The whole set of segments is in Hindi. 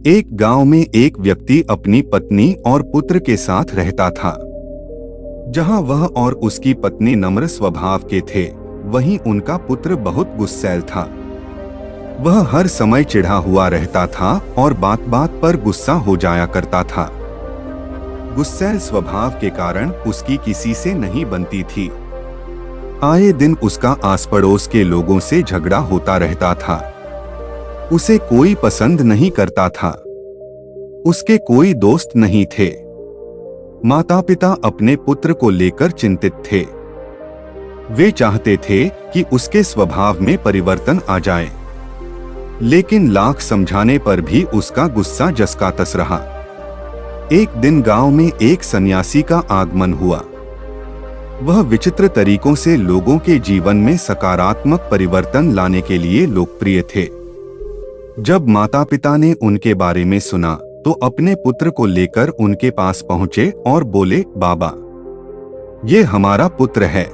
एक गांव में एक व्यक्ति अपनी पत्नी और पुत्र के साथ रहता था। जहां वह और उसकी पत्नी नम्र स्वभाव के थे, वहीं उनका पुत्र बहुत गुस्सैल था। वह हर समय चिढ़ा हुआ रहता था और बात बात पर गुस्सा हो जाया करता था। गुस्सैल स्वभाव के कारण उसकी किसी से नहीं बनती थी। आए दिन उसका आस पड़ोस के लोगों से झगड़ा होता रहता था। उसे कोई पसंद नहीं करता था। उसके कोई दोस्त नहीं थे। माता पिता अपने पुत्र को लेकर चिंतित थे। वे चाहते थे कि उसके स्वभाव में परिवर्तन आ जाए, लेकिन लाख समझाने पर भी उसका गुस्सा जस का तस रहा। एक दिन गांव में एक सन्यासी का आगमन हुआ। वह विचित्र तरीकों से लोगों के जीवन में सकारात्मक परिवर्तन लाने के लिए लोकप्रिय थे। जब माता पिता ने उनके बारे में सुना तो अपने पुत्र को लेकर उनके पास पहुंचे और बोले, बाबा, ये हमारा पुत्र है।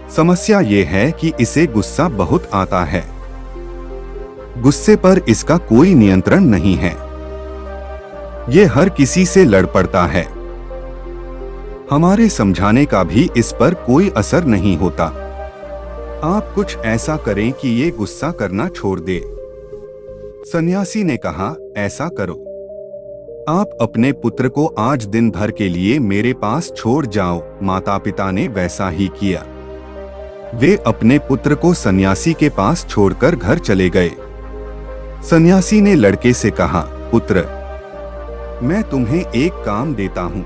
समस्या ये है कि इसे गुस्सा बहुत आता है। गुस्से पर इसका कोई नियंत्रण नहीं है। ये हर किसी से लड़ पड़ता है। हमारे समझाने का भी इस पर कोई असर नहीं होता। आप कुछ ऐसा करें कि ये गुस्सा करना छोड़ दे। सन्यासी ने कहा, ऐसा करो, आप अपने पुत्र को आज दिन भर के लिए मेरे पास छोड़ जाओ। माता पिता ने वैसा ही किया। वे अपने पुत्र को सन्यासी के पास छोड़कर घर चले गए। सन्यासी ने लड़के से कहा, पुत्र, मैं तुम्हें एक काम देता हूं,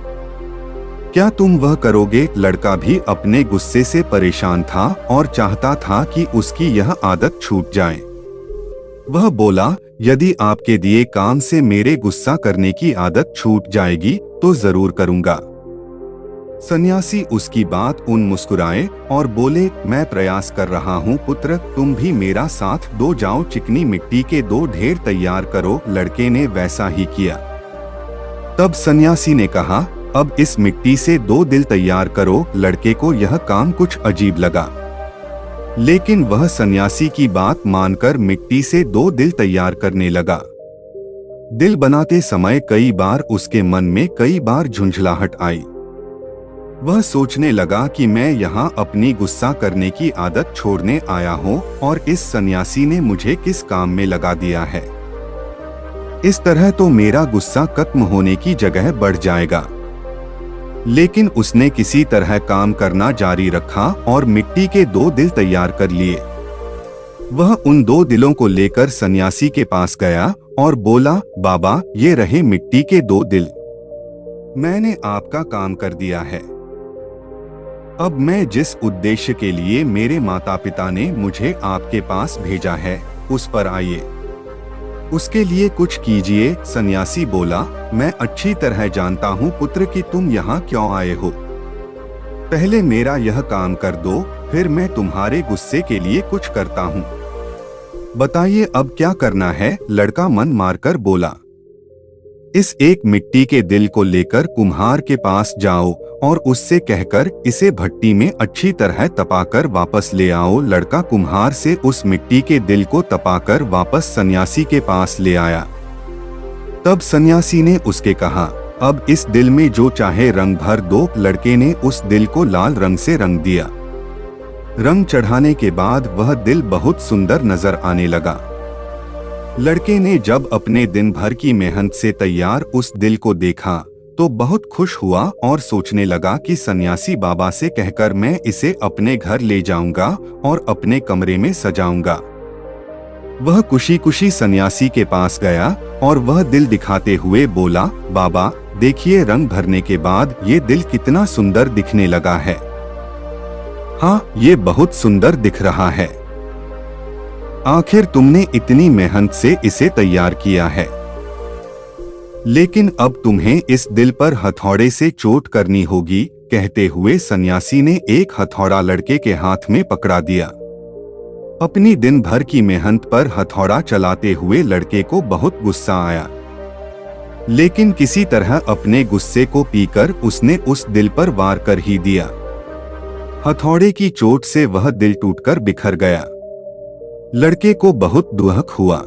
क्या तुम वह करोगे? लड़का भी अपने गुस्से से परेशान था और चाहता था कि उसकी यह आदत छूट जाए। वह बोला, यदि आपके दिए काम से मेरे गुस्सा करने की आदत छूट जाएगी तो जरूर करूंगा। सन्यासी उसकी बात मुस्कुराए और बोले, मैं प्रयास कर रहा हूँ पुत्र, तुम भी मेरा साथ दो, जाओ चिकनी मिट्टी के 2 ढेर तैयार करो। लड़के ने वैसा ही किया। तब सन्यासी ने कहा, अब इस मिट्टी से 2 दिल तैयार करो। लड़के को यह काम कुछ अजीब लगा, लेकिन वह सन्यासी की बात मानकर मिट्टी से 2 दिल तैयार करने लगा। दिल बनाते समय कई बार उसके मन में कई बार झुंझलाहट आई। वह सोचने लगा कि मैं यहाँ अपनी गुस्सा करने की आदत छोड़ने आया हूँ और इस सन्यासी ने मुझे किस काम में लगा दिया है। इस तरह तो मेरा गुस्सा खत्म होने की जगह बढ़ जाएगा। लेकिन उसने किसी तरह काम करना जारी रखा और मिट्टी के 2 दिल तैयार कर लिए। वह उन 2 दिलों को लेकर सन्यासी के पास गया और बोला, बाबा, ये रहे मिट्टी के 2 दिल। मैंने आपका काम कर दिया है। अब मैं जिस उद्देश्य के लिए मेरे माता पिता ने मुझे आपके पास भेजा है, उस पर आइए। उसके लिए कुछ कीजिए। सन्यासी बोला, मैं अच्छी तरह जानता हूँ पुत्र कि तुम यहाँ क्यों आए हो। पहले मेरा यह काम कर दो, फिर मैं तुम्हारे गुस्से के लिए कुछ करता हूँ। बताइए अब क्या करना है? लड़का मन मारकर बोला, इस एक मिट्टी के दिल को लेकर कुम्हार के पास जाओ और उससे कहकर इसे भट्टी में अच्छी तरह तपाकर वापस ले आओ। लड़का कुम्हार से उस मिट्टी के दिल को तपाकर वापस सन्यासी के पास ले आया। तब सन्यासी ने उसके कहा, अब इस दिल में जो चाहे रंग भर दो। लड़के ने उस दिल को लाल रंग से रंग दिया। रंग चढ़ाने के बाद वह दिल बहुत सुंदर नजर आने लगा। लड़के ने जब अपने दिन भर की मेहनत से तैयार उस दिल को देखा तो बहुत खुश हुआ और सोचने लगा कि सन्यासी बाबा से कहकर मैं इसे अपने घर ले जाऊंगा और अपने कमरे में सजाऊंगा। वह खुशी खुशी सन्यासी के पास गया और वह दिल दिखाते हुए बोला, बाबा, देखिए रंग भरने के बाद ये दिल कितना सुंदर दिखने लगा है। हाँ, ये बहुत सुंदर दिख रहा है। आखिर तुमने इतनी मेहनत से इसे तैयार किया है, लेकिन अब तुम्हें इस दिल पर हथौड़े से चोट करनी होगी। कहते हुए सन्यासी ने एक हथौड़ा लड़के के हाथ में पकड़ा दिया। अपनी दिन भर की मेहनत पर हथौड़ा चलाते हुए लड़के को बहुत गुस्सा आया, लेकिन किसी तरह अपने गुस्से को पीकर उसने उस दिल पर वार कर ही दिया। हथौड़े की चोट से वह दिल टूटकर बिखर गया। लड़के को बहुत दुख हुआ।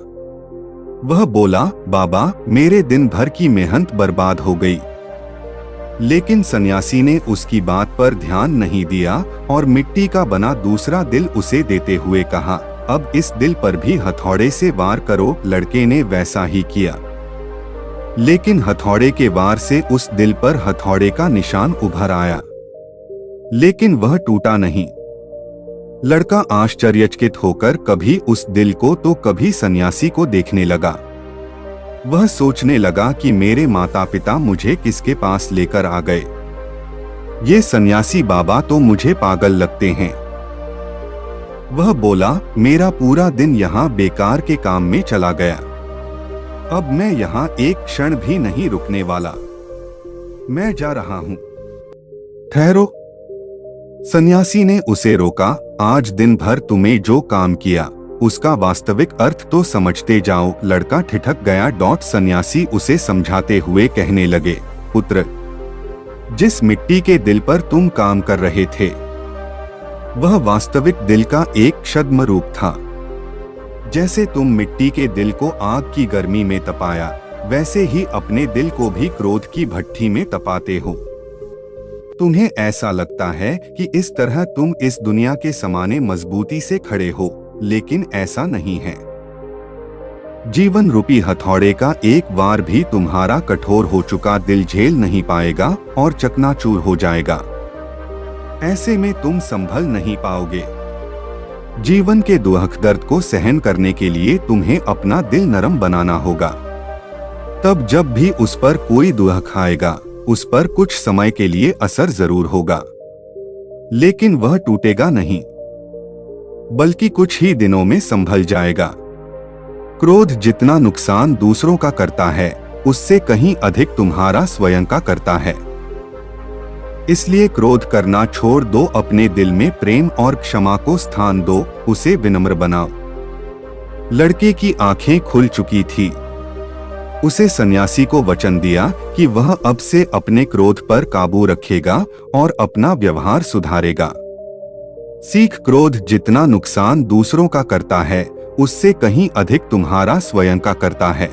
वह बोला, बाबा मेरे दिन भर की मेहनत बर्बाद हो गई। लेकिन सन्यासी ने उसकी बात पर ध्यान नहीं दिया और मिट्टी का बना दूसरा दिल उसे देते हुए कहा, अब इस दिल पर भी हथौड़े से वार करो। लड़के ने वैसा ही किया, लेकिन हथौड़े के वार से उस दिल पर हथौड़े का निशान उभर आया, लेकिन वह टूटा नहीं। लड़का आश्चर्यचकित होकर कभी उस दिल को तो कभी सन्यासी को देखने लगा। वह सोचने लगा कि मेरे माता पिता मुझे किसके पास लेकर आ गए। ये सन्यासी बाबा तो मुझे पागल लगते हैं। वह बोला, मेरा पूरा दिन यहाँ बेकार के काम में चला गया। अब मैं यहाँ एक क्षण भी नहीं रुकने वाला। मैं जा रहा हूँ। ठहरो। सन्यासी ने उसे रोका, आज दिन भर तुमने जो काम किया उसका वास्तविक अर्थ तो समझते जाओ। लड़का ठिठक गया। सन्यासी उसे समझाते हुए कहने लगे, पुत्र, जिस मिट्टी के दिल पर तुम काम कर रहे थे वह वास्तविक दिल का एक छद्म रूप था। जैसे तुम मिट्टी के दिल को आग की गर्मी में तपाया, वैसे ही अपने दिल को भी क्रोध की भट्ठी में तपाते हो। तुम्हें ऐसा लगता है कि इस तरह तुम इस दुनिया के समाने मजबूती से खड़े हो, लेकिन ऐसा नहीं है। जीवन रूपी हथौड़े का एक वार भी तुम्हारा कठोर हो चुका दिल झेल नहीं पाएगा और चकनाचूर हो जाएगा। ऐसे में तुम संभल नहीं पाओगे। जीवन के दुख दर्द को सहन करने के लिए तुम्हें अपना दिल नरम बनाना होगा। तब जब भी उस पर कोई दुख आएगा, उस पर कुछ समय के लिए असर जरूर होगा, लेकिन वह टूटेगा नहीं, बल्कि कुछ ही दिनों में संभल जाएगा। क्रोध जितना नुकसान दूसरों का करता है, उससे कहीं अधिक तुम्हारा स्वयं का करता है। इसलिए क्रोध करना छोड़ दो, अपने दिल में प्रेम और क्षमा को स्थान दो, उसे विनम्र बनाओ। लड़के की आंखें खुल चुकी थी। उसे सन्यासी को वचन दिया कि वह अब से अपने क्रोध पर काबू रखेगा और अपना व्यवहार सुधारेगा। सीख, क्रोध जितना नुकसान दूसरों का करता है, उससे कहीं अधिक तुम्हारा स्वयं का करता है।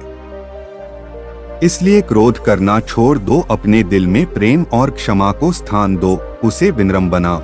इसलिए क्रोध करना छोड़ दो, अपने दिल में प्रेम और क्षमा को स्थान दो, उसे विनम्र बनाओ।